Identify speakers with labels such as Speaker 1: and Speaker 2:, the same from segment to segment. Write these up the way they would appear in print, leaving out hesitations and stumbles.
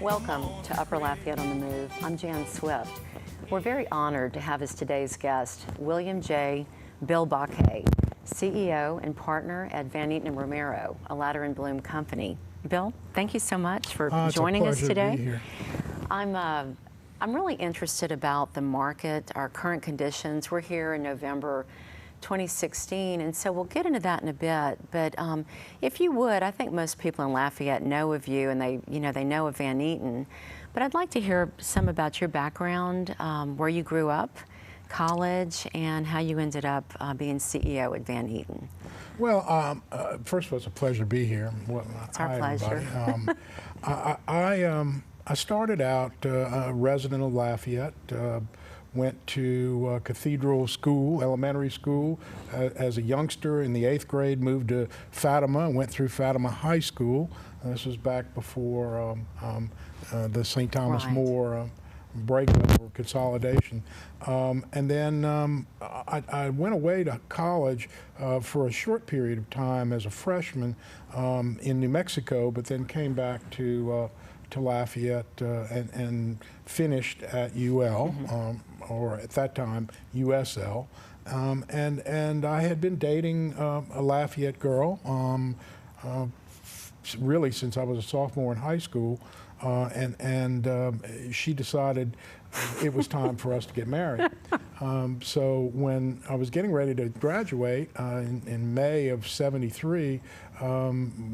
Speaker 1: Welcome to Upper Lafayette on the Move. I'm Jan Swift. We're very honored to have as today's guest William J. Bill Baquet, CEO and partner at Van Eaton & Romero, a Ladder and Bloom company. Bill, thank you so much for joining us today.
Speaker 2: To be here.
Speaker 1: I'm really interested about the market, our current conditions. We're here in November 2016, and so we'll get into that in a bit. But if you would, I think most people in Lafayette know of you, and they know of Van Eaton. But I'd like to hear some about your background, where you grew up, college, and how you ended up being CEO at Van Eaton.
Speaker 2: Well, first of all, it's a pleasure to be here. Well,
Speaker 1: it's our pleasure.
Speaker 2: I started out a resident of Lafayette. Went to Cathedral School, elementary school, as a youngster in the 8th grade, moved to Fatima, went through Fatima High School. This was back before the St. Thomas More breakup or consolidation. And then I went away to college for a short period of time as a freshman in New Mexico, but then came back to Lafayette and finished at UL, or at that time USL, and I had been dating a Lafayette girl really since I was a sophomore in high school, and she decided it was time for us to get married. So when I was getting ready to graduate in May of '73,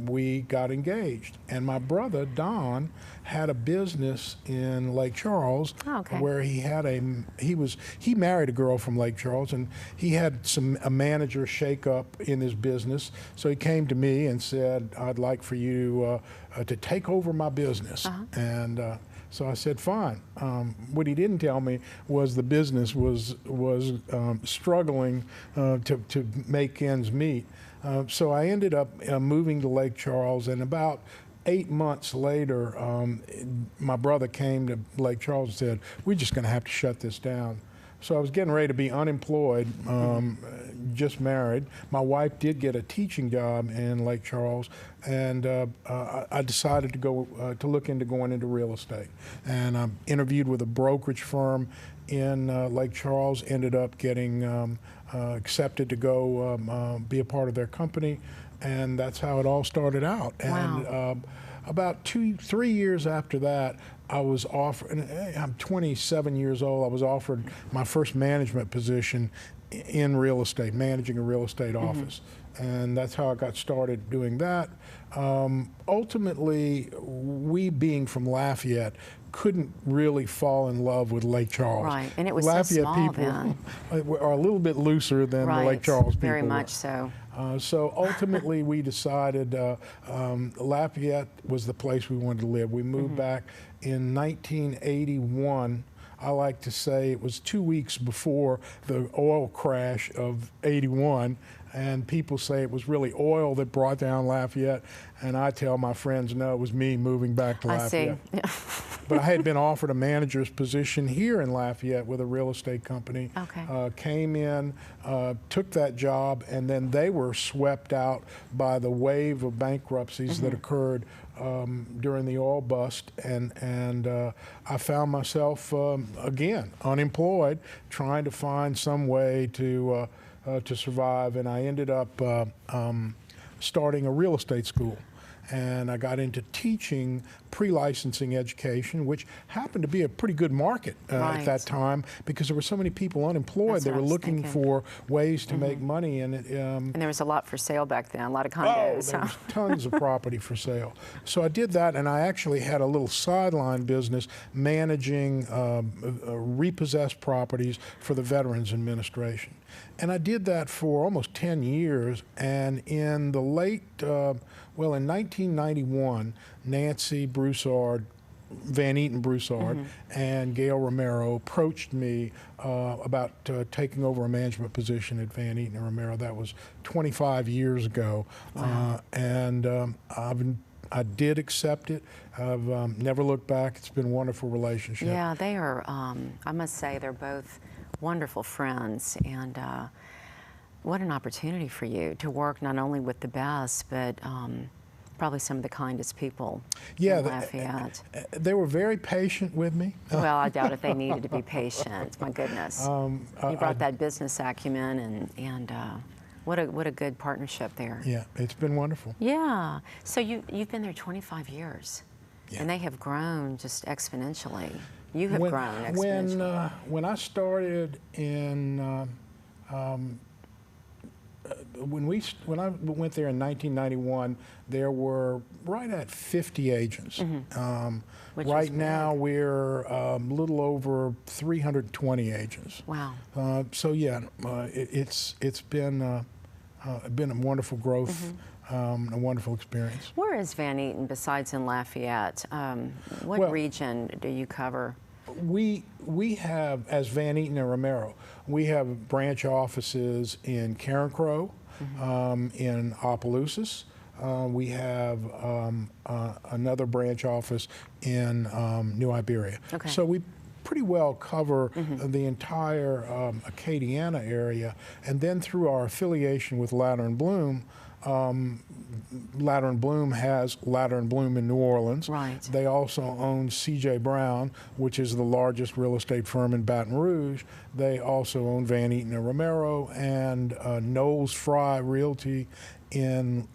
Speaker 2: we got engaged. And my brother, Don, had a business in Lake Charles where he married a girl from Lake Charles, and he had a manager shake up in his business. So he came to me and said, "I'd like for you to take over my business." And so I said, fine. What he didn't tell me was the business was struggling to make ends meet. So I ended up moving to Lake Charles, and about 8 months later, my brother came to Lake Charles and said, "We're just going to have to shut this down." So I was getting ready to be unemployed, just married. My wife did get a teaching job in Lake Charles, and I decided to look into going into real estate. And I interviewed with a brokerage firm in Lake Charles, ended up getting accepted to go be a part of their company, and that's how it all started out.
Speaker 1: Wow.
Speaker 2: And about 3 years after that, I was offered, and I'm 27 years old, I was offered my first management position in real estate, managing a real estate office. And that's how I got started doing that. Ultimately, we being from Lafayette couldn't really fall in love with Lake Charles.
Speaker 1: Right, and it was
Speaker 2: Lafayette
Speaker 1: so small
Speaker 2: people
Speaker 1: then.
Speaker 2: are a little bit looser than the Lake Charles people
Speaker 1: very much
Speaker 2: were.
Speaker 1: so.
Speaker 2: So ultimately we decided Lafayette was the place we wanted to live. We moved back in 1981. I like to say it was 2 weeks before the oil crash of '81, and people say it was really oil that brought down Lafayette, and I tell my friends, no, it was me moving back to Lafayette.
Speaker 1: I see.
Speaker 2: But I had been offered a manager's position here in Lafayette with a real estate company. Came in, took that job, and then they were swept out by the wave of bankruptcies that occurred during the oil bust, and I found myself again unemployed, trying to find some way to survive, and I ended up starting a real estate school. And I got into teaching pre-licensing education, which happened to be a pretty good market at that time because there were so many people unemployed. They were looking for ways to make money, and
Speaker 1: there was a lot for sale back then, a lot of condos.
Speaker 2: There was tons of property for sale. So I did that, and I actually had a little sideline business managing repossessed properties for the Veterans Administration. And I did that for almost 10 years, and in the late, well, in 1991, Nancy Broussard, Van Eaton Broussard, and Gail Romero approached me about taking over a management position at Van Eaton Romero. That was 25 years ago.
Speaker 1: Wow.
Speaker 2: And I did accept it. I've never looked back. It's been a wonderful relationship.
Speaker 1: Yeah, they are, I must say, they're both wonderful friends, and what an opportunity for you to work not only with the best, but probably some of the kindest people
Speaker 2: Yeah,
Speaker 1: in Lafayette.
Speaker 2: they were very patient with me.
Speaker 1: Well, I doubt if they needed to be patient. My goodness. You brought that business acumen, and what a good partnership there.
Speaker 2: Yeah, it's been wonderful.
Speaker 1: Yeah. So you've been there 25 years,
Speaker 2: Yeah.
Speaker 1: and they have grown just exponentially. You have grown exponentially.
Speaker 2: When I started in when I went there in 1991, there were right at 50 agents. Right now, we're a little over 320 agents.
Speaker 1: Wow.
Speaker 2: So yeah, it's been a wonderful growth, a wonderful experience.
Speaker 1: Where is Van Eaton besides in Lafayette? What region do you cover?
Speaker 2: We have, as Van Eaton and Romero, we have branch offices in Carencro, in Opelousas. We have another branch office in New Iberia.
Speaker 1: Okay.
Speaker 2: So we pretty well cover the entire Acadiana area, and then through our affiliation with Ladder and Bloom, Ladder and Bloom has Ladder and Bloom in New Orleans.
Speaker 1: Right.
Speaker 2: They also own C.J. Brown, which is the largest real estate firm in Baton Rouge. They also own Van Eaton and Romero and Knowles Fry Realty in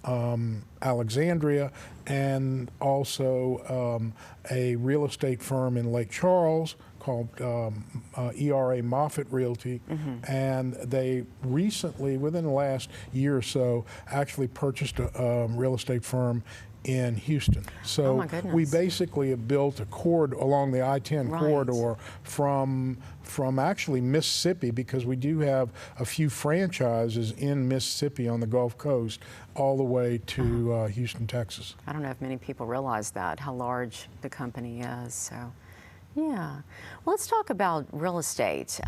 Speaker 2: Alexandria, and also a real estate firm in Lake Charles called ERA Moffitt Realty, and they recently, within the last year or so, actually purchased a real estate firm in Houston. So
Speaker 1: oh my goodness.
Speaker 2: we basically have built a corridor along the I-10
Speaker 1: Right.
Speaker 2: corridor from actually Mississippi, because we do have a few franchises in Mississippi on the Gulf Coast, all the way to Houston, Texas.
Speaker 1: I don't know if many people realize that, how large the company is. So, yeah. Well, let's talk about real estate.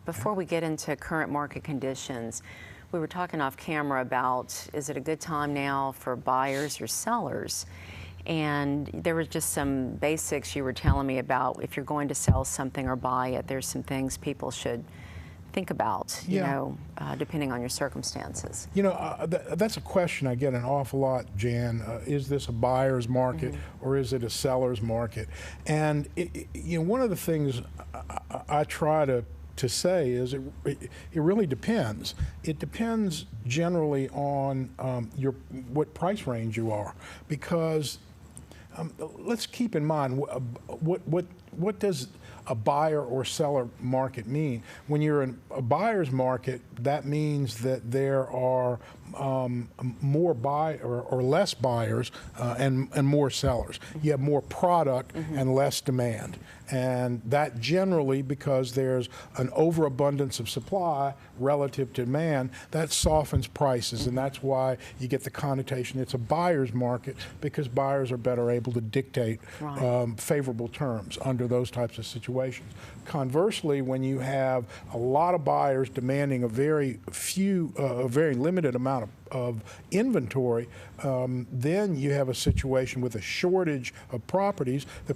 Speaker 1: Before we get into current market conditions, we were talking off camera about, is it a good time now for buyers or sellers? And there were just some basics you were telling me about. If you're going to sell something or buy it, there's some things people should think about, you know, depending on your circumstances.
Speaker 2: You know, that's a question I get an awful lot, Jan. Is this a buyer's market or is it a seller's market? And you know, one of the things I try to say is it really depends. It depends generally on what price range you are, because let's keep in mind what does a buyer or seller market mean? When you're in a buyer's market, that means that there are more or less buyers and more sellers. You have more product and less demand. And that generally, because there's an overabundance of supply relative to demand, that softens prices, and that's why you get the connotation it's a buyer's market, because buyers are better able to dictate favorable terms under those types of situations. Conversely, when you have a lot of buyers demanding a very limited amount of inventory, then you have a situation with a shortage of properties. The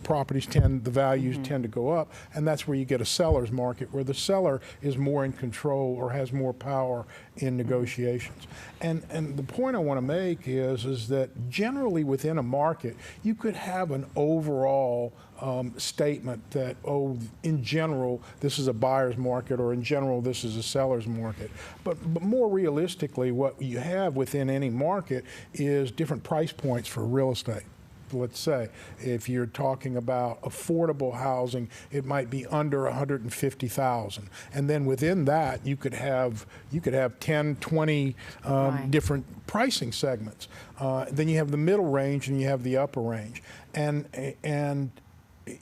Speaker 2: values tend to go up, and that's where you get a seller's market, where the seller is more in control or has more power in negotiations. And the point I want to make is that generally within a market, you could have an overall statement that, oh, in general, this is a buyer's market, or in general, this is a seller's market. But more realistically, what you have within any market is different price points for real estate. Let's say if you're talking about affordable housing, it might be under $150,000, and then within that you could have 10, 20 different pricing segments. Then you have the middle range and you have the upper range, and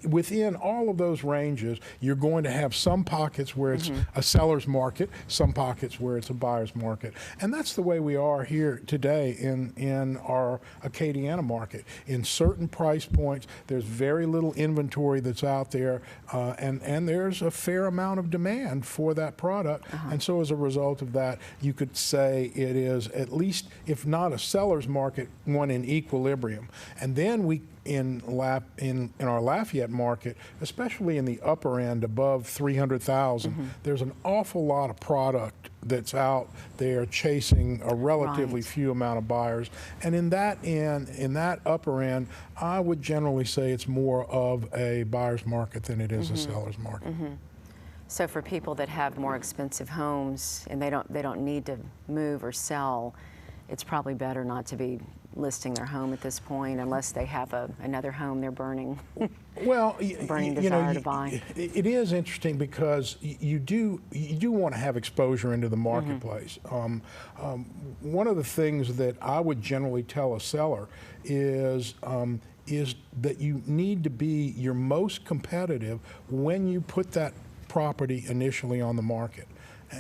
Speaker 2: within all of those ranges, you're going to have some pockets where it's a seller's market, some pockets where it's a buyer's market. And that's the way we are here today in our Acadiana market. In certain price points, there's very little inventory that's out there, and there's a fair amount of demand for that product. And so as a result of that, you could say it is, at least, if not a seller's market, one in equilibrium. And then in our Lafayette market, especially in the upper end above 300,000, there's an awful lot of product that's out there chasing a relatively few amount of buyers. And in that upper end, I would generally say it's more of a buyer's market than it is a seller's market.
Speaker 1: So for people that have more expensive homes and they don't need to move or sell, it's probably better not to be listing their home at this point unless they have another home they're burning.
Speaker 2: Well,
Speaker 1: burning desire to buy.
Speaker 2: It is interesting because you do want to have exposure into the marketplace. One of the things that I would generally tell a seller is that you need to be your most competitive when you put that property initially on the market.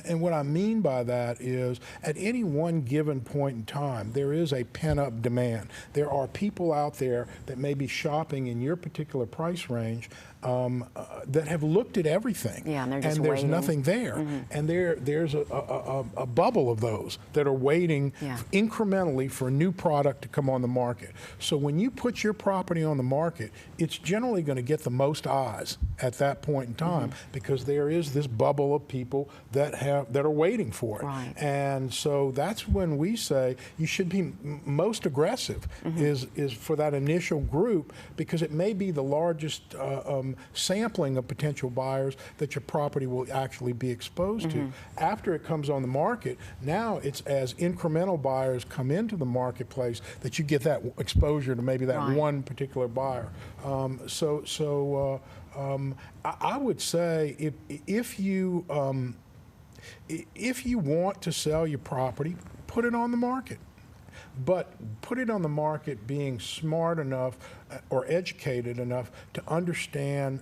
Speaker 2: And what I mean by that is at any one given point in time, there is a pent-up demand. There are people out there that may be shopping in your particular price range that have looked at everything,
Speaker 1: and there's
Speaker 2: waiting. Nothing there. And there's a bubble of those that are waiting incrementally for a new product to come on the market. So when you put your property on the market, it's generally going to get the most eyes at that point in time because there is this bubble of people that are waiting for it.
Speaker 1: Right.
Speaker 2: And so that's when we say you should be most aggressive is for that initial group, because it may be the largest sampling of potential buyers that your property will actually be exposed to. After it comes on the market, now it's as incremental buyers come into the marketplace that you get that exposure to maybe that one particular buyer. I would say if you want to sell your property, put it on the market. But put it on the market being smart enough or educated enough to understand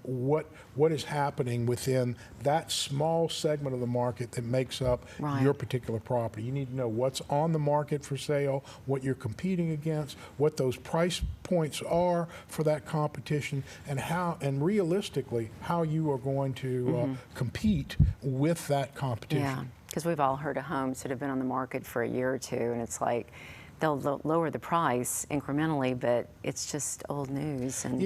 Speaker 2: what is happening within that small segment of the market that makes up your particular property. You need to know what's on the market for sale, what you're competing against, what those price points are for that competition, and realistically how you are going to compete with that competition.
Speaker 1: Yeah. Because we've all heard of homes that have been on the market for a year or two, and it's like they'll lower the price incrementally, but it's just old news. And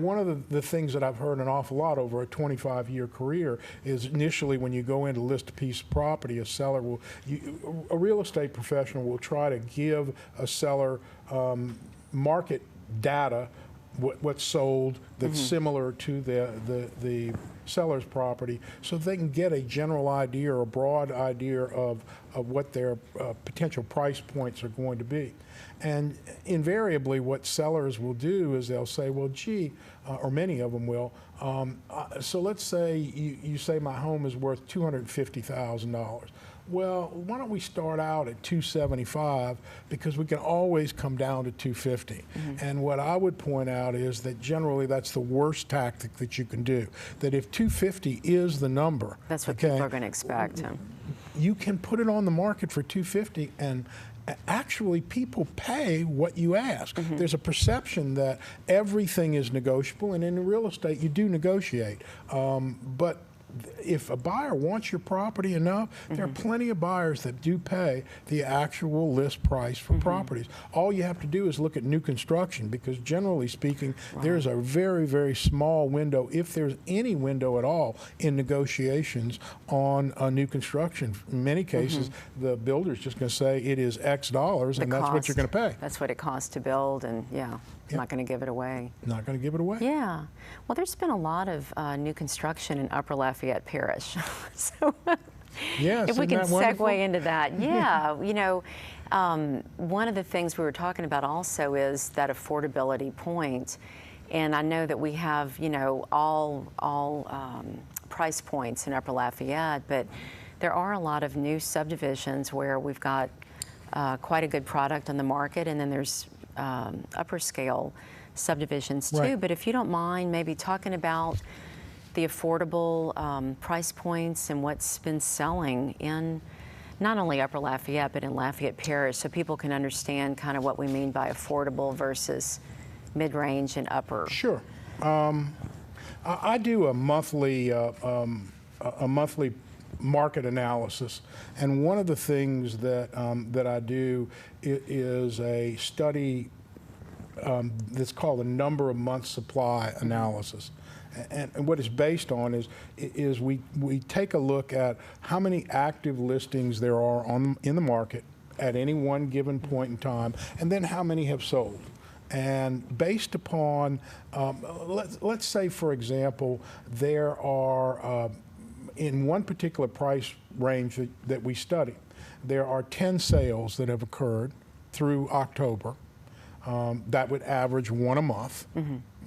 Speaker 2: one of the things that I've heard an awful lot over a 25-year career is initially when you go in to list a piece of property, a real estate professional will try to give a seller market data, what's sold that's similar to the seller's property, so they can get a general idea or a broad idea of what their potential price points are going to be. And invariably what sellers will do is they'll say, well, gee, or many of them will, so let's say you say my home is worth $250,000. Well, why don't we start out at $275, because we can always come down to $250. And what I would point out is that generally that's the worst tactic that you can do. That if $250 is the number,
Speaker 1: that's what people are going to expect.
Speaker 2: You can put it on the market for $250, and actually people pay what you ask. There's a perception that everything is negotiable, and in real estate you do negotiate. But if a buyer wants your property enough, there are plenty of buyers that do pay the actual list price for properties. All you have to do is look at new construction, because generally speaking, there's a very, very small window, if there's any window at all, in negotiations on a new construction. In many cases, the builder's just going to say it is X dollars, and that's what you're going to pay.
Speaker 1: That's what it costs to build, and not going to give it away.
Speaker 2: Not going to give it away.
Speaker 1: Yeah. Well, there's been a lot of new construction in Upper Lafayette Parish. So if we can segue into that. One of the things we were talking about also is that affordability point. And I know that we have, all price points in Upper Lafayette, but there are a lot of new subdivisions where we've got quite a good product on the market, and then there's upper scale subdivisions too. But if you don't mind maybe talking about the affordable price points and what's been selling in not only Upper Lafayette but in Lafayette Parish, so people can understand kind of what we mean by affordable versus mid-range and upper.
Speaker 2: Sure. I do a monthly market analysis, and one of the things that I do is a study that's called a number of months supply analysis. And what it's based on is we take a look at how many active listings there are in the market at any one given point in time, and then how many have sold. And based upon, let's say, for example, there are, in one particular price range that we study, there are 10 sales that have occurred through October. That would average one a month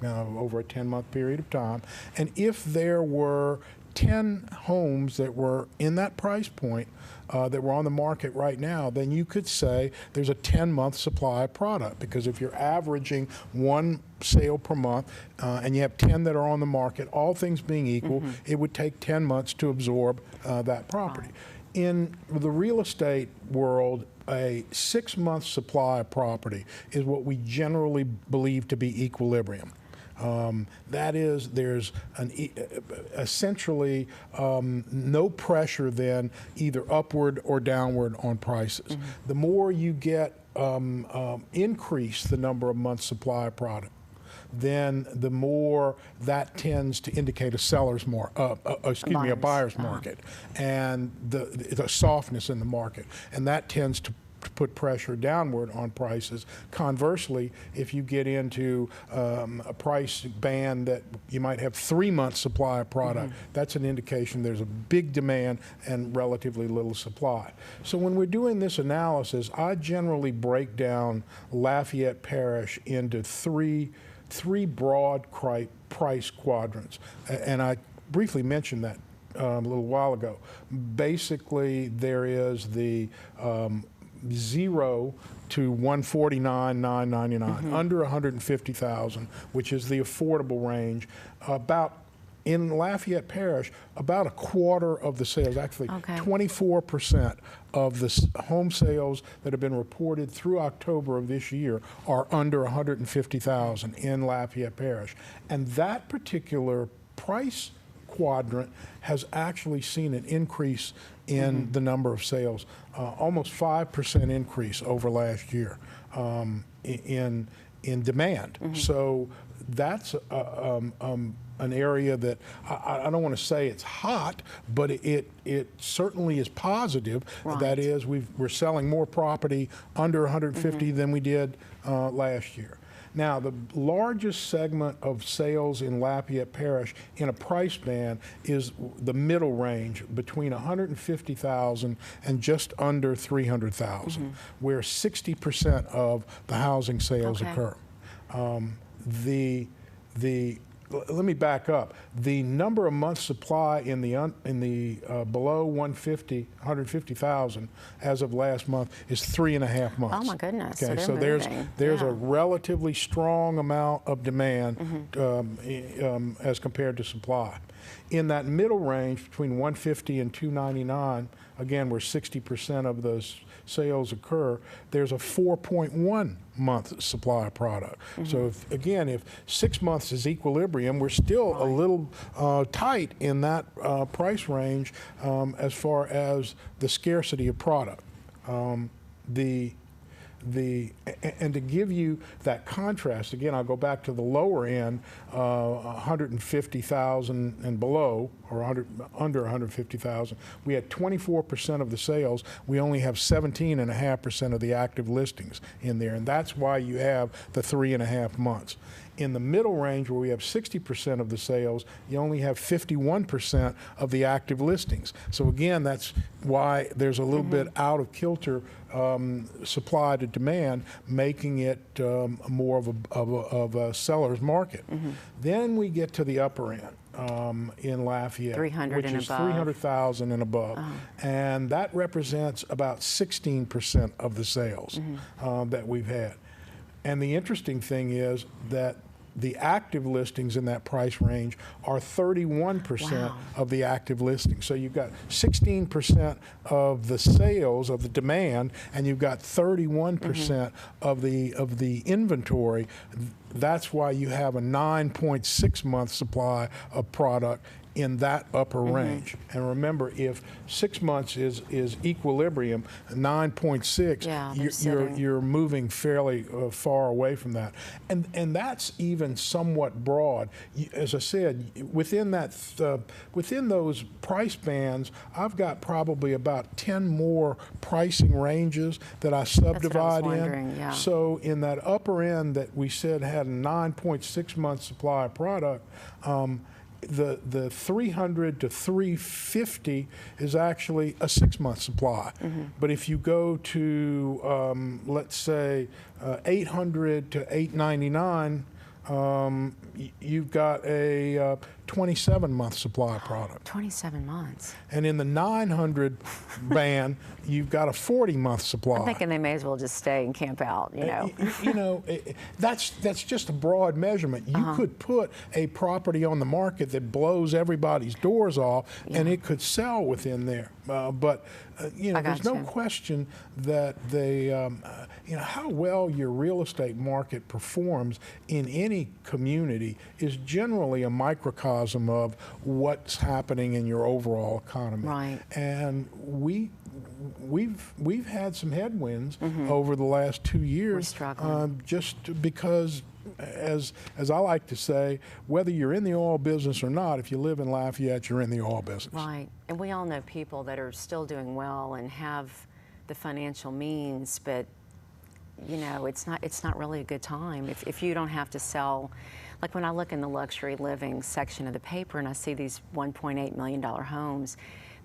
Speaker 2: over a 10-month period of time. And if there were 10 homes that were in that price point that were on the market right now, then you could say there's a 10-month supply of product, because if you're averaging one sale per month and you have 10 that are on the market, all things being equal, it would take 10 months to absorb that property. In the real estate world, a 6-month supply of property is what we generally believe to be equilibrium. That is, there's essentially no pressure then either upward or downward on prices. The more you get increase the number of months supply of product, then the more that tends to indicate a seller's a buyer's market, and the softness in the market, and that tends to put pressure downward on prices. Conversely, if you get into a price band that you might have 3 months supply of product, that's an indication there's a big demand and relatively little supply. So when we're doing this analysis, I generally break down Lafayette Parish into three broad price quadrants, and I briefly mentioned that a little while ago. Basically, there is the 0 to 149,999, under 150,000, which is the affordable range. In Lafayette Parish, about a quarter of the sales, actually 24% of the home sales that have been reported through October of this year are under 150,000 in Lafayette Parish. And that particular price quadrant has actually seen an increase in the number of sales, almost 5% increase over last year in demand. So that's an area that I don't want to say it's hot, but it certainly is positive. That is, we're selling more property under 150 than we did last year. Now, the largest segment of sales in Lafayette Parish in a price band is the middle range, between 150,000 and just under 300,000, where 60% of the housing sales occur. Let me back up. The number of months supply in the below 150,000 as of last month is 3.5 months.
Speaker 1: Oh my goodness!
Speaker 2: Okay,
Speaker 1: so
Speaker 2: there's a relatively strong amount of demand as compared to supply. In that middle range between 150 and 299, again, where 60% of those sales occur, there's a 4.1 month supply of product. So if 6 months is equilibrium, we're still a little tight in that price range as far as the scarcity of product. And to give you that contrast, again, I'll go back to the lower end, 150,000 and below, or under 150,000. We had 24% of the sales. We only have 17.5% of the active listings in there, and that's why you have the 3.5 months. In the middle range, where we have 60% of the sales, you only have 51% of the active listings. So again, that's why there's a little bit out of kilter supply to demand, making it more of a seller's market. Then we get to the upper end in Lafayette, which is 300,000 and above, and that represents about 16% of the sales that we've had. And the interesting thing is that the active listings in that price range are 31% of the active listings. So you've got 16% of the sales, of the demand, and you've got 31% of the inventory. That's why you have a 9.6 month supply of product in that upper range. And remember, if 6 months is equilibrium, 9.6,
Speaker 1: Yeah, they're sitting.
Speaker 2: you're moving fairly far away from that. And that's even somewhat broad. As I said, within that within those price bands, I've got probably about 10 more pricing ranges that I subdivide in.
Speaker 1: Yeah.
Speaker 2: So in that upper end that we said had a 9.6 month supply of product, the 300 to 350 is actually a 6 month supply. But if you go to, let's say, 800 to 899, you've got a 27-month supply of product.
Speaker 1: 27 months.
Speaker 2: And in the 900 band, you've got a 40-month supply.
Speaker 1: I'm thinking they may as well just stay and camp out, you know.
Speaker 2: That's just a broad measurement. You could put a property on the market that blows everybody's doors off, and it could sell within there. But there's no question that how well your real estate market performs in any community is generally a microcosm of what's happening in your overall economy.
Speaker 1: Right.
Speaker 2: And we've had some headwinds over the last 2 years.
Speaker 1: We're struggling.
Speaker 2: Just because, as I like to say, whether you're in the oil business or not, if you live in Lafayette, you're in the oil business.
Speaker 1: Right. And we all know people that are still doing well and have the financial means, but it's not really a good time if you don't have to sell. Like when I look in the luxury living section of the paper and I see these $1.8 million homes,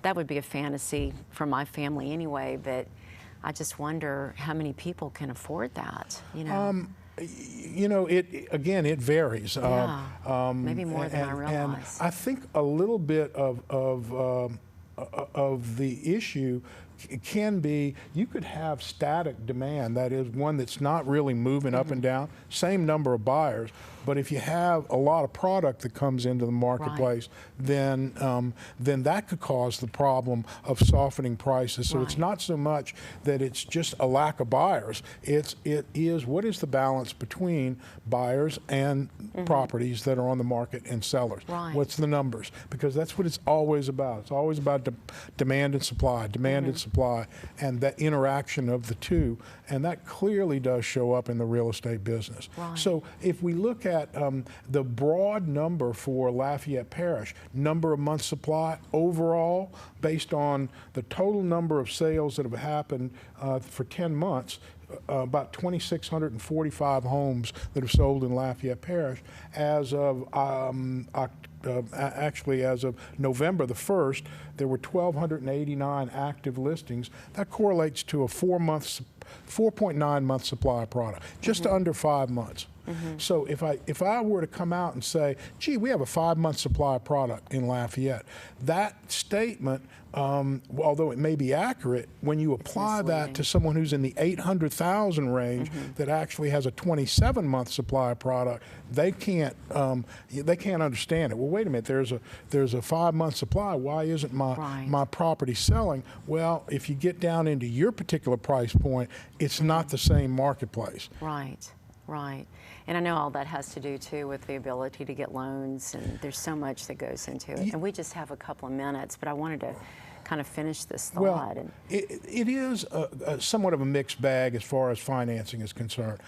Speaker 1: that would be a fantasy for my family anyway, but I just wonder how many people can afford that,
Speaker 2: It varies.
Speaker 1: Yeah, maybe more than I realize.
Speaker 2: And I think a little bit of the issue can be you could have static demand, that is one that's not really moving up and down, same number of buyers, but if you have a lot of product that comes into the marketplace, then that could cause the problem of softening prices. So it's not so much that it's just a lack of buyers. It is what is the balance between buyers and properties that are on the market and sellers. What's the numbers? Because that's what it's always about. It's always about demand and supply, and that interaction of the two. And that clearly does show up in the real estate business. So if we look at the broad number for Lafayette Parish, number of months supply overall, based on the total number of sales that have happened for 10 months, about 2,645 homes that have sold in Lafayette Parish as of actually, as of November the 1st, there were 1,289 active listings. That correlates to a 4.9 month supply of product, just under 5 months. So if I were to come out and say, gee, we have a 5 month supply of product in Lafayette, that statement, although it may be accurate, when you apply that to someone who's in the 800,000 range that actually has a 27 month supply of product, they can't understand it. Well, wait a minute, there's a 5 month supply. Why isn't my property selling? Well, if you get down into your particular price point, it's not the same marketplace.
Speaker 1: Right. And I know all that has to do too with the ability to get loans, and there's so much that goes into it. And we just have a couple of minutes, but I wanted to kind of finish this thought.
Speaker 2: Well, it is somewhat of a mixed bag as far as financing is concerned.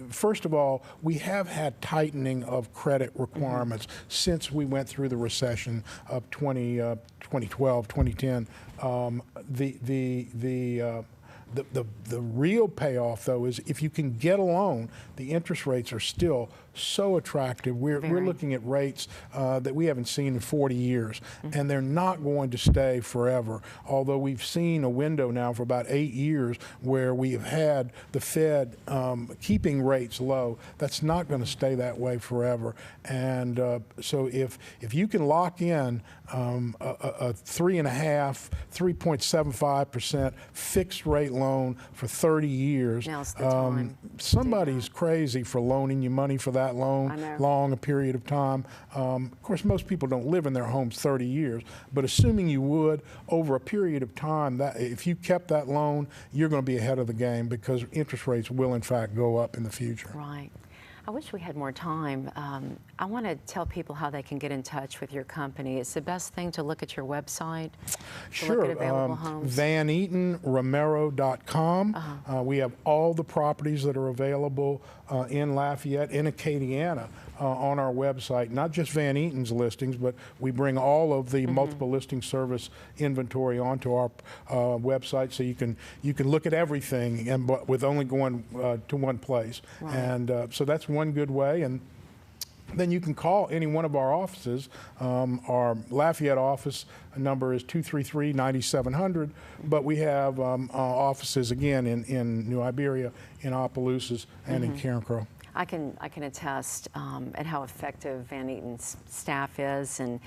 Speaker 2: First of all, we have had tightening of credit requirements since we went through the recession of 2012, 2010. The real payoff, though, is if you can get a loan, the interest rates are still so attractive. We're looking at rates that we haven't seen in 40 years, and they're not going to stay forever. Although we've seen a window now for about 8 years where we have had the Fed keeping rates low. That's not going to stay that way forever. And so if you can lock in a 3.75% fixed rate loan for 30 years,
Speaker 1: now's the time.
Speaker 2: Somebody's crazy for loaning you money for that long a period of time. Of course, most people don't live in their homes 30 years, but assuming you would, over a period of time, that if you kept that loan, you're going to be ahead of the game because interest rates will, in fact, go up in the future.
Speaker 1: Right. I wish we had more time. I want to tell people how they can get in touch with your company. It's the best thing to look at your website, to look at available homes.
Speaker 2: VanEatonRomero.com. We have all the properties that are available in Lafayette, in Acadiana, on our website. Not just Van Eaton's listings, but we bring all of the multiple listing service inventory onto our website, so you can look at everything, and but with only going to one place.
Speaker 1: Right.
Speaker 2: And so that's one good way. And then you can call any one of our offices. Our Lafayette office number is 233-9700, but we have offices again in New Iberia, in Opelousas, and in Carencro.
Speaker 1: I can attest at how effective Van Eaton's staff is, and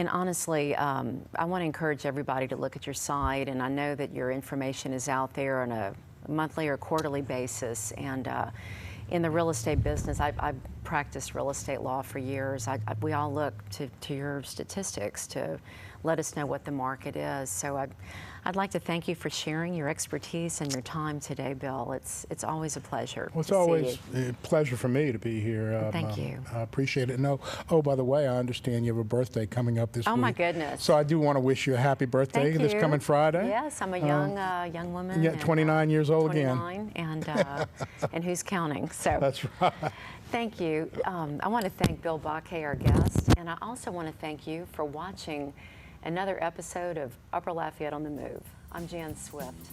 Speaker 1: honestly, I want to encourage everybody to look at your site, and I know that your information is out there on a monthly or quarterly basis. And in the real estate business, I've practiced real estate law for years. We all look to your statistics to let us know what the market is. So I'd like to thank you for sharing your expertise and your time today, Bill. It's always a pleasure.
Speaker 2: Well, it's always a pleasure for me to be here.
Speaker 1: Thank you.
Speaker 2: I appreciate it. No, oh, by the way, I understand you have a birthday coming up this week.
Speaker 1: Oh my goodness!
Speaker 2: So I do want to wish you a happy birthday this coming Friday.
Speaker 1: Yes, I'm a young woman.
Speaker 2: Yeah, 29 years old
Speaker 1: 29, again. And who's counting? So
Speaker 2: that's right.
Speaker 1: Thank you. I want to thank Bill Baquet, our guest, and I also want to thank you for watching another episode of Upper Lafayette on the Move. I'm Jan Swift.